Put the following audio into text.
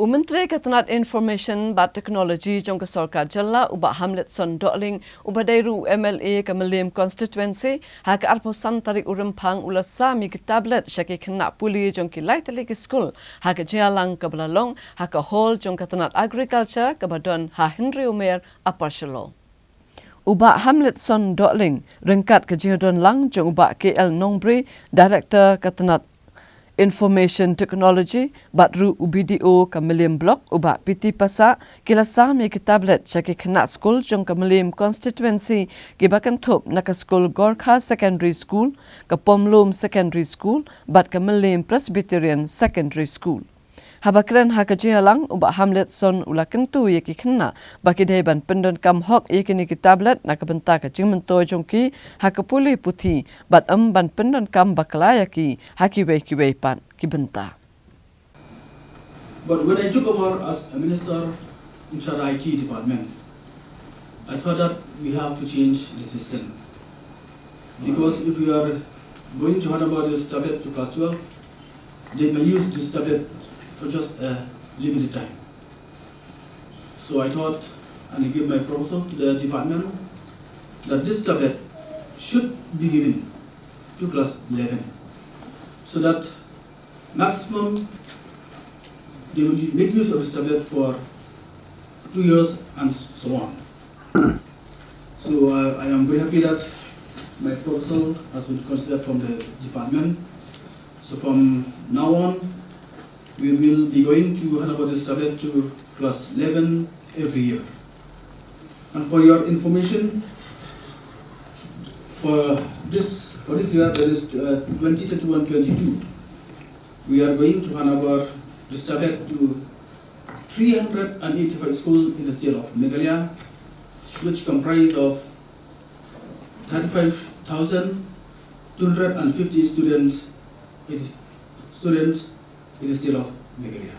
Menteri Katanat Information bat Technology jong kesorkar jalla Bah Hamletson doling ubadairu MLA ke Mylliem Constituency hak arposan tarik urempang ulasa mi ke tablet syaki kena puli jong kilai tali ke school hak jalang ke belalong hak hall jong Katanat Agriculture ke badon ha Henry Umer aparshalo. Bah Hamletson doling rengkat ke jihadon lang jong KL Nongbri Director Katanat Information Technology batru UBDO ke Mylliem Block PT Pasa kilasa mi ke tablet syaki kena school jong ke Mylliem Constituency gibakan thup nak school Gorkha Secondary School ke Pomlum Secondary School bat ke Mylliem Presbyterian Secondary School. Habakren hak jihalang Bah Hamletson ula kentu yaki kena baki deban pendon kam hok yaki ni tablet nak bentak ke jingmento jongki hak puli puti bat ban pendon kam bakla yaki haki wei pan ki benta. But when I took over as a minister in charge IT department, I thought that we have to change the system, because if we are going to hand over this tablet to class 12, they may use this tablet for just a limited time. So I thought, and I gave my proposal to the department, that this tablet should be given to class 11, so that maximum they will make use of this tablet for 2 years and so on. So I am very happy that my proposal has been considered from the department. So from now on, we will be going to hand over this tablet to class 11 every year. And for your information, for this year, that is 2021-22, we are going to hand over this tablet to 385 schools in the state of Meghalaya, which comprise of 35,250 students in the state of Meghalaya.